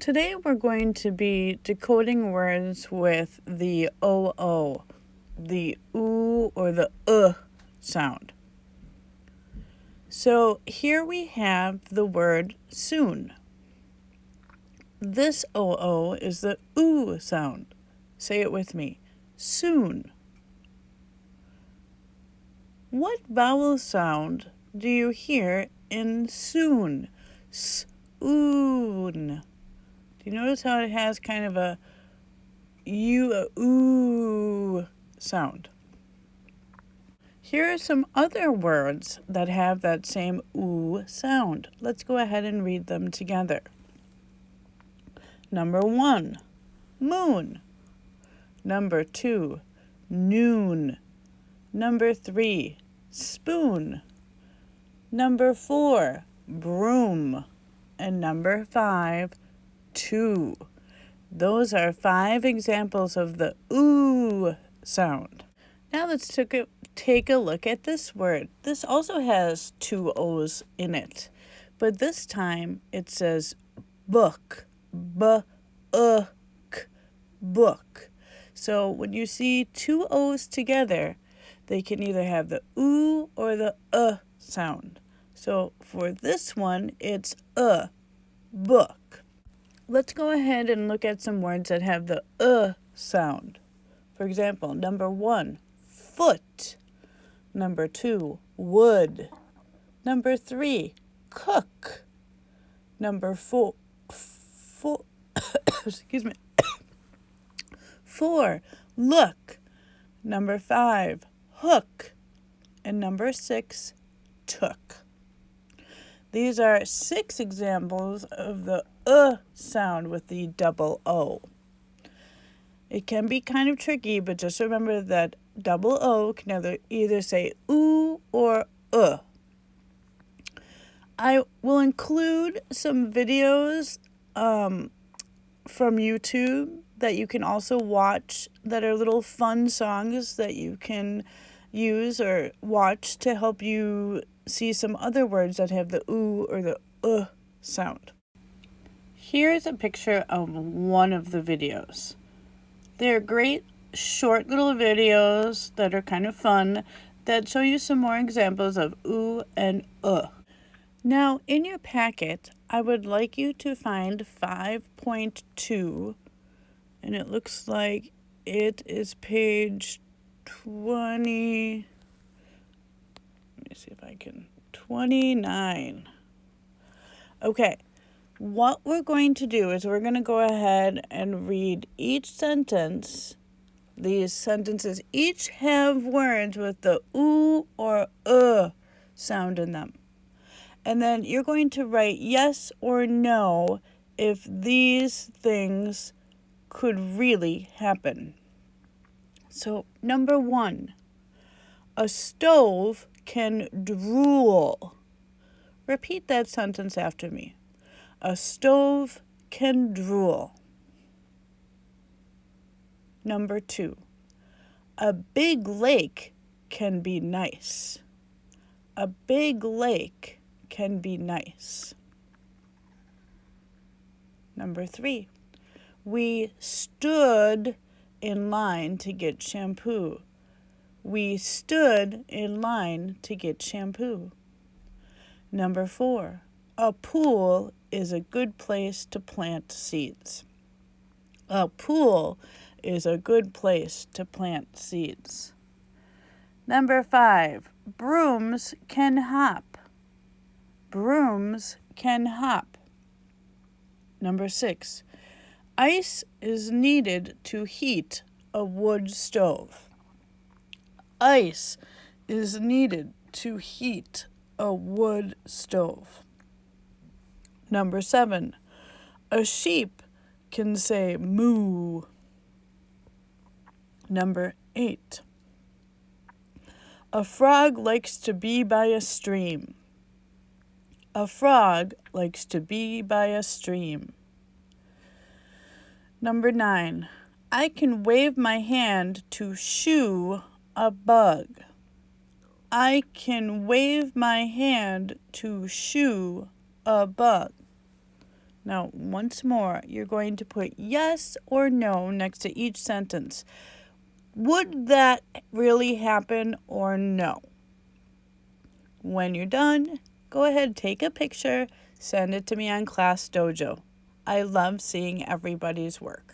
Today we're going to be decoding words with the OO, the OO or the sound. So here we have the word soon. This OO is the OO sound. Say it with me. Soon. What vowel sound do you hear in soon? Soon. Do you notice how it has kind of a ooh sound? Here are some other words that have that same ooh sound. Let's go ahead and read them together. Number 1, moon. Number 2, noon. Number 3, spoon. Number 4, broom. And number 5, two. Those are 5 examples of the ooh sound. Now let's take a look at this word. This also has 2 O's in it, but this time it says book. B-u-k, book. So when you see 2 O's together, they can either have the ooh or the sound. So for this one, it's book. Let's go ahead and look at some words that have the sound. For example, number 1, foot. Number 2, wood. Number 3, cook. Number 4, excuse me. 4, look. Number 5, hook. And number 6, took. These are 6 examples of the sound with the double O. It can be kind of tricky, but just remember that double O can either say ooh or I will include some videos from YouTube that you can also watch that are little fun songs that you can use or watch to help you see some other words that have the ooh or the sound. Here's a picture of one of the videos. They're great short little videos that are kind of fun that show you some more examples of ooh and Now, in your packet, I would like you to find 5.2, and it looks like it is page 20. Let me see if I can. 29. Okay. What we're going to do is we're going to go ahead and read each sentence. These sentences each have words with the ooh or sound in them. And then you're going to write yes or no if these things could really happen. So, number 1, a stove can drool. Repeat that sentence after me. A stove can drool. Number 2, a big lake can be nice. A big lake can be nice. Number 3, we stood in line to get shampoo. We stood in line to get shampoo. Number 4, a pool is a good place to plant seeds. A pool is a good place to plant seeds. Number 5, brooms can hop. Brooms can hop. Number 6, ice is needed to heat a wood stove. Ice is needed to heat a wood stove. Number 7, a sheep can say moo. Number 8, a frog likes to be by a stream. A frog likes to be by a stream. Number 9, I can wave my hand to shoo a bug. I can wave my hand to shoo a bug. Now, once more, you're going to put yes or no next to each sentence. Would that really happen or no? When you're done, go ahead, take a picture, send it to me on Class Dojo. I love seeing everybody's work.